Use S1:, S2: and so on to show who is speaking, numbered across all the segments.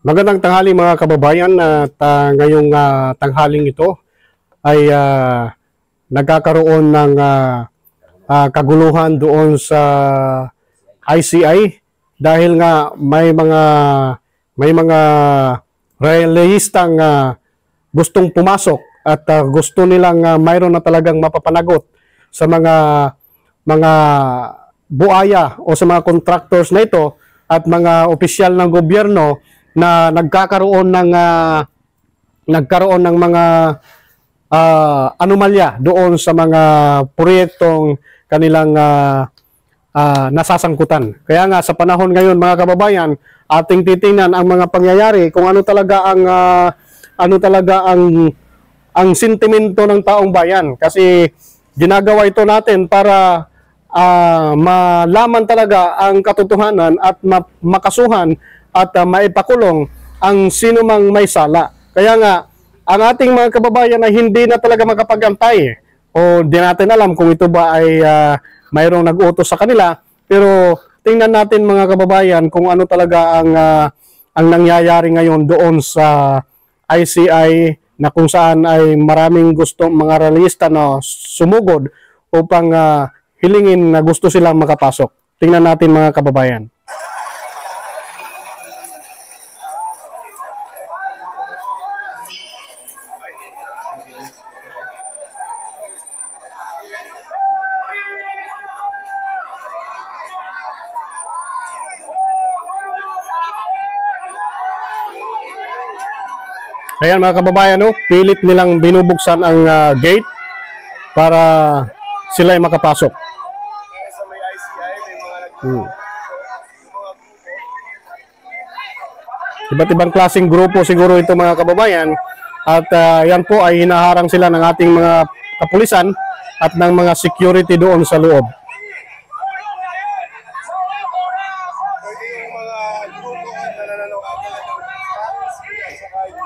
S1: Magandang tanghali mga kababayan at ngayong tanghaling ito ay nagkakaroon ng kaguluhan doon sa ICI dahil nga may mga realistang gustong pumasok at gusto nilang mayroon na talagang mapapanagot sa mga buaya o sa mga contractors na ito at mga opisyal ng gobyerno na nagkakaroon ng mga anomalya doon sa mga proyektong kanilang nasasangkutan. Kaya nga sa panahon ngayon mga kababayan, ating titingnan ang mga pangyayari kung ano talaga ang sentimento ng taong bayan, kasi ginagawa ito natin para malaman talaga ang katotohanan at makasuhan at maipakulong ang sino mang may sala. Kaya nga, ang ating mga kababayan ay hindi na talaga makapag-antay. O di natin alam kung ito ba ay mayroong nag-utos sa kanila. Pero tingnan natin mga kababayan kung ano talaga ang nangyayari ngayon doon sa ICI, na kung saan ay maraming mga realista na sumugod upang hilingin na gusto silang makapasok. Tingnan natin mga kababayan. Ayan mga kababayan, pilit nilang binubuksan ang gate para sila ay makapasok. Iba't ibang klaseng grupo siguro ito mga kababayan, at yan po ay hinaharang sila ng ating mga kapulisan at ng mga security doon sa loob.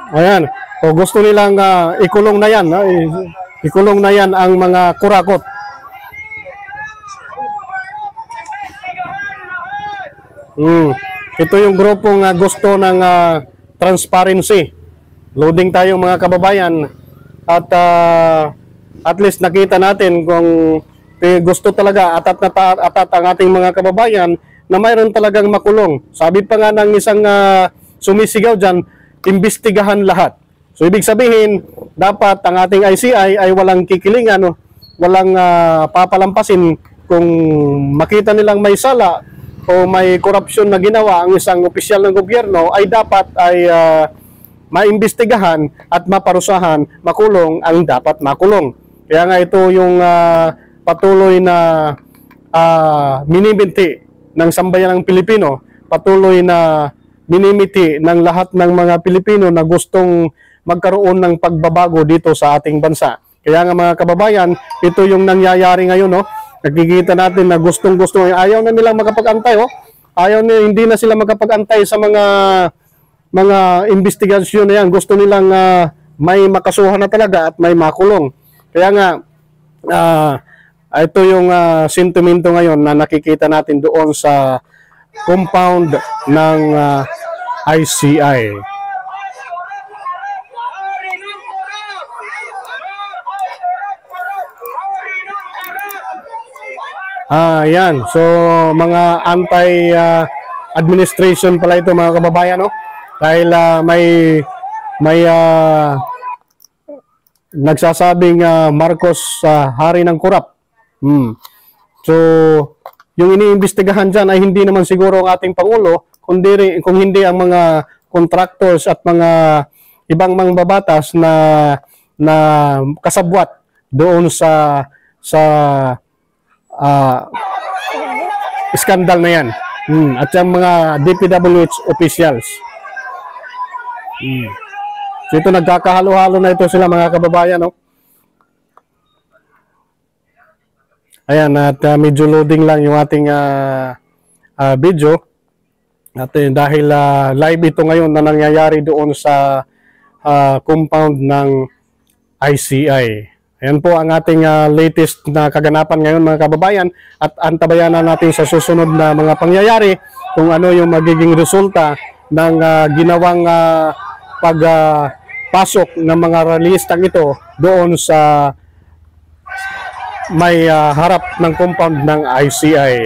S1: Ayan, o gusto nilang ikulong na yan, ikulong na yan ang mga kurakot. Ito yung grupong gusto ng transparency. Loading tayo mga kababayan at least nakita natin kung gusto talaga atat ang ating mga kababayan na mayroon talagang makulong. Sabi pa nga ng isang sumisigaw dyan, imbestigahan lahat. So ibig sabihin, dapat ang ating ICI ay walang kikilingan, walang papalampasin. Kung makita nilang may sala o may korupsyon na ginawa ang isang opisyal ng gobyerno, ay dapat ay maimbestigahan at maparusahan, makulong ang dapat makulong. Kaya nga ito yung patuloy na minimiti ng sambayan ng Pilipino, patuloy na minimiti ng lahat ng mga Pilipino na gustong magkaroon ng pagbabago dito sa ating bansa. Kaya nga mga kababayan, ito yung nangyayari ngayon, Nakikita natin na gustong-gusto, ayaw na nilang makapag-antay, Ayaw na, hindi na sila makapag-antay sa mga investigasyon na yan. Gusto nilang may makasuhan na talaga at may makulong. Kaya nga, ito yung sentimento ngayon na nakikita natin doon sa compound ng ICI. Yan. So, mga anti-administration pala ito mga kababayan, Dahil may nagsasabing Marcos hari ng korap. So, yung iniimbestigahan dyan ay hindi naman siguro ang ating Pangulo, kung hindi ang mga contractors at mga ibang mangbabatas na kasabwat doon sa skandal na yan. At yung mga DPWH officials. So ito, nagkakahalo-halo na ito sila mga kababayan, Ayan, at medyo loading lang yung ating video. At dahil live ito ngayon na nangyayari doon sa compound ng ICI. Ayan po ang ating latest na kaganapan ngayon mga kababayan, at antabayan na natin sa susunod na mga pangyayari kung ano yung magiging resulta ng ginawang pagpasok ng mga rallyistang ito doon sa may harap ng compound ng ICI.